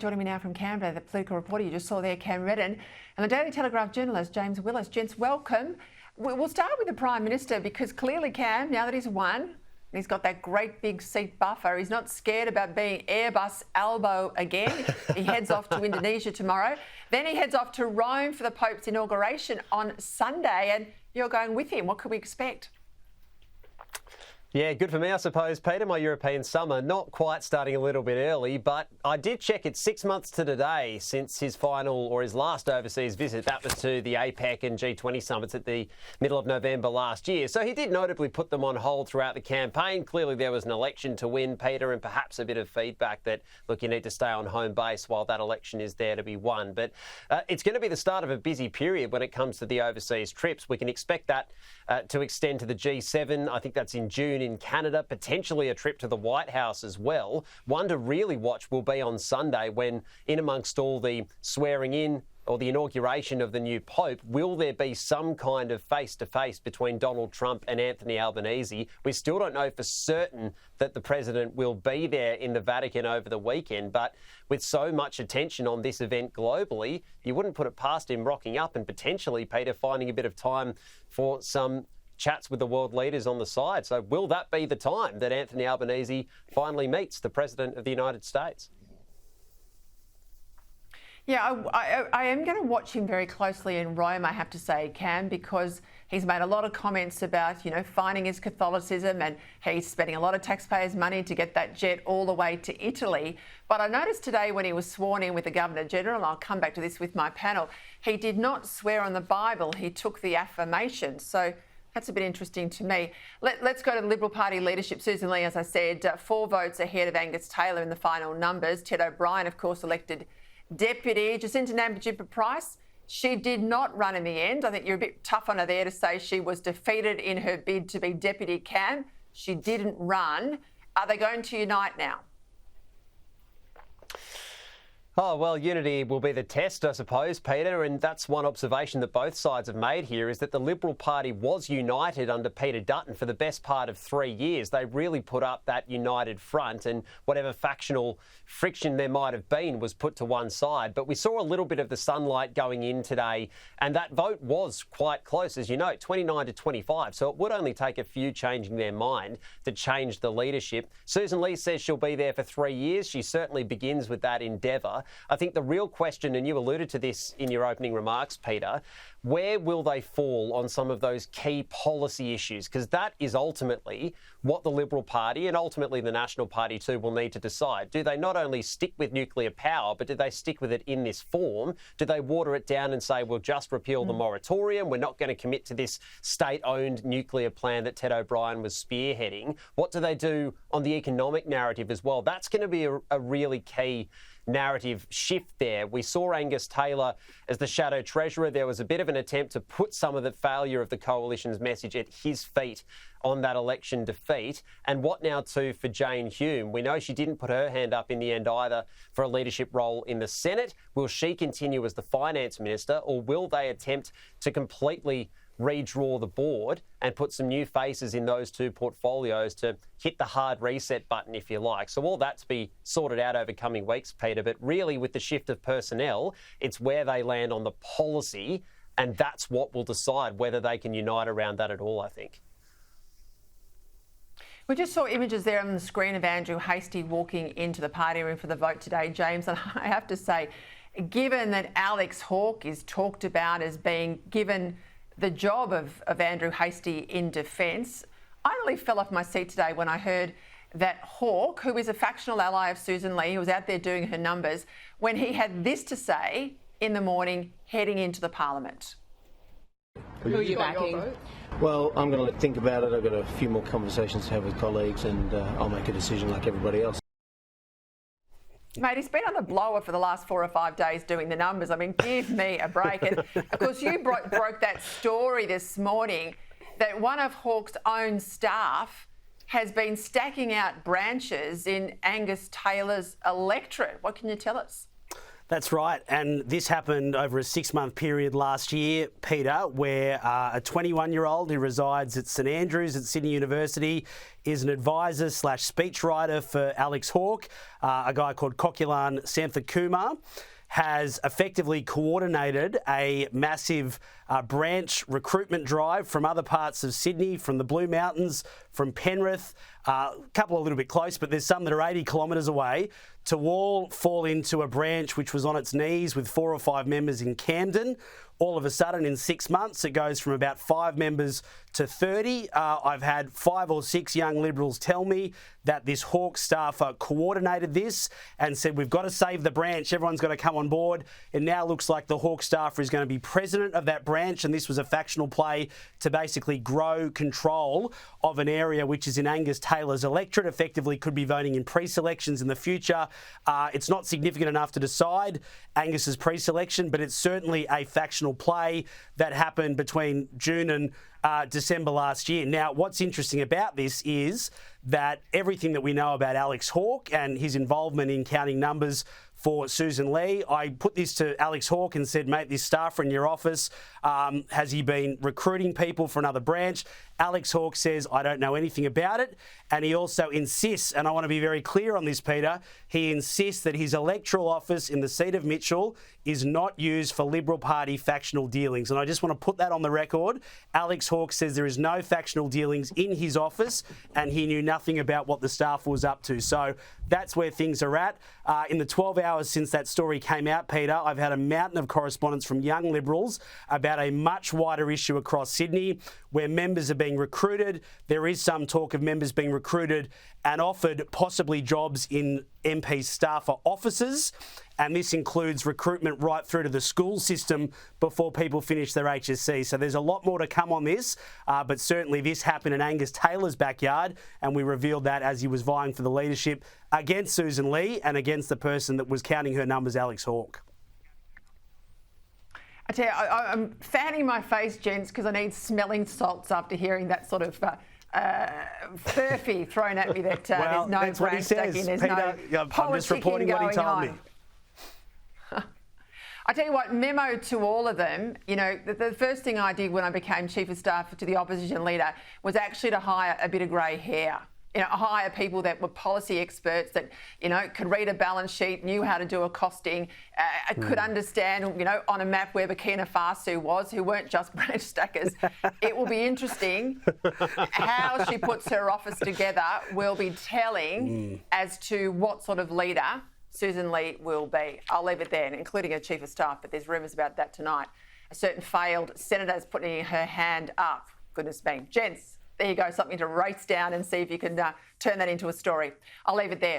Joining me now from Canberra, the political reporter you just saw there, Cam Reddin, and the Daily Telegraph journalist, James Willis. Gents, welcome. We'll start with the Prime Minister because clearly, Cam, now that he's won, and he's got that great big seat buffer, he's not scared about being Airbus elbow again. He heads off to Indonesia tomorrow. Then he heads off to Rome for the Pope's inauguration on Sunday, and you're going with him. What could we expect? Yeah, good for me, I suppose, Peter. My European summer, not quite starting a little bit early, but I did check it 6 months to today since his final or his last overseas visit. That was to the APEC and G20 summits at the middle of November last year. So he did notably put them on hold throughout the campaign. Clearly there was an election to win, Peter, and perhaps a bit of feedback that, look, you need to stay on home base while that election is there to be won. But it's going to be the start of a busy period when it comes to the overseas trips. We can expect that to extend to the G7. I think that's in June in Canada, potentially a trip to the White House as well. One to really watch will be on Sunday when, in amongst all the swearing in or the inauguration of the new Pope, will there be some kind of face-to-face between Donald Trump and Anthony Albanese? We still don't know for certain that the president will be there in the Vatican over the weekend, but with so much attention on this event globally, you wouldn't put it past him rocking up and potentially, Peter, finding a bit of time for some chats with the world leaders on the side. So will that be the time that Anthony Albanese finally meets the President of the United States? Yeah, I am going to watch him very closely in Rome, I have to say, Cam, because he's made a lot of comments about, finding his Catholicism, and he's spending a lot of taxpayers' money to get that jet all the way to Italy. But I noticed today when he was sworn in with the Governor-General, and I'll come back to this with my panel, he did not swear on the Bible, he took the affirmation. So that's a bit interesting to me. Let's go to the Liberal Party leadership. Susan Lee, as I said, 4 votes ahead of Angus Taylor in the final numbers. Ted O'Brien, of course, elected deputy. Jacinta Nampijinpa-Price, she did not run in the end. I think you're a bit tough on her there to say she was defeated in her bid to be deputy. Cam, she didn't run. Are they going to unite now? Oh, well, unity will be the test, I suppose, Peter, and that's one observation that both sides have made here, is that the Liberal Party was united under Peter Duttons for the best part of 3 years. They really put up that united front, and whatever factional friction there might have been was put to one side. But we saw a little bit of the sunlight going in today, and that vote was quite close, as you know, 29 to 25. So it would only take a few changing their mind to change the leadership. Susan Lee says she'll be there for 3 years. She certainly begins with that endeavour. I think the real question, and you alluded to this in your opening remarks, Peter, where will they fall on some of those key policy issues? Because that is ultimately what the Liberal Party and ultimately the National Party too will need to decide. Do they not only stick with nuclear power, but do they stick with it in this form? Do they water it down and say, we'll just repeal the moratorium, we're not going to commit to this state-owned nuclear plan that Ted O'Brien was spearheading? What do they do on the economic narrative as well? That's going to be a really key narrative shift there. We saw Angus Taylor as the Shadow Treasurer. There was a bit of an attempt to put some of the failure of the coalition's message at his feet on that election defeat. And what now too for Jane Hume? We know she didn't put her hand up in the end either for a leadership role in the Senate. Will she continue as the Finance Minister, or will they attempt to completely redraw the board and put some new faces in those two portfolios to hit the hard reset button, if you like? So all that to be sorted out over coming weeks, Peter. But really, with the shift of personnel, it's where they land on the policy, and that's what will decide whether they can unite around that at all, I think. We just saw images there on the screen of Andrew Hastie walking into the party room for the vote today, James. And I have to say, given that Alex Hawke is talked about as being given the job of Andrew Hastie in defence, I nearly fell off my seat today when I heard that Hawke, who is a factional ally of Susan Lee, who was out there doing her numbers, when he had this to say in the morning heading into the Parliament. Who are you backing? Well, I'm going to think about it. I've got a few more conversations to have with colleagues, and I'll make a decision like everybody else. Mate, he's been on the blower for the last 4 or 5 days doing the numbers. I mean, give me a break. And of course, you broke that story this morning that one of Hawke's own staff has been stacking out branches in Angus Taylor's electorate. What can you tell us? That's right, and this happened over a 6-month period last year, Peter, where a 21-year-old who resides at St Andrews at Sydney University is an advisor / speechwriter for Alex Hawke, a guy called Kokulan Santhakumar, has effectively coordinated a massive branch recruitment drive from other parts of Sydney, from the Blue Mountains, from Penrith, a couple a little bit close, but there's some that are 80 kilometres away, to all fall into a branch which was on its knees with 4 or 5 members in Camden. All of a sudden, in 6 months, it goes from about 5 members to 30. I've had 5 or 6 young Liberals tell me that this Hawke staffer coordinated this and said, we've got to save the branch, everyone's got to come on board. It now looks like the Hawke staffer is going to be president of that branch, and this was a factional play to basically grow control of an area which is in Angus Taylor's electorate, effectively could be voting in pre-selections in the future. It's not significant enough to decide Angus's pre-selection, but it's certainly a factional play that happened between June and December last year. Now, what's interesting about this is that everything that we know about Alex Hawke and his involvement in counting numbers for Susan Lee, I put this to Alex Hawke and said, mate, this staffer in your office, has he been recruiting people for another branch? Alex Hawke says, I don't know anything about it. And he also insists, and I want to be very clear on this, Peter, he insists that his electoral office in the seat of Mitchell is not used for Liberal Party factional dealings. And I just want to put that on the record. Alex Hawke says there is no factional dealings in his office, and he knew nothing about what the staff was up to. So that's where things are at. In the 12 hours since that story came out, Peter, I've had a mountain of correspondence from young Liberals about a much wider issue across Sydney where members are being recruited. There is some talk of members being recruited and offered possibly jobs in MP staffer offices. And this includes recruitment right through to the school system before people finish their HSC. So there's a lot more to come on this, but certainly this happened in Angus Taylor's backyard, and we revealed that as he was vying for the leadership against Susan Lee and against the person that was counting her numbers, Alex Hawke. I tell you, I'm fanning my face, gents, because I need smelling salts after hearing that sort of furphy thrown at me that Well, there's no that's what he branch says, stacking, there's Peter. no I'm just reporting what he politicking told going me. on. I tell you what, memo to all of them, you know, the first thing I did when I became Chief of Staff to the opposition leader was actually to hire a bit of grey hair. You know, hire people that were policy experts that, you know, could read a balance sheet, knew how to do a costing, could understand, you know, on a map where Burkina Faso was, who weren't just branch stackers. It will be interesting how she puts her office together will be telling as to what sort of leader Susan Lee will be. I'll leave it there, including her Chief of Staff, but there's rumours about that tonight. A certain failed senator is putting her hand up. Goodness me. Gents, there you go, something to race down and see if you can turn that into a story. I'll leave it there.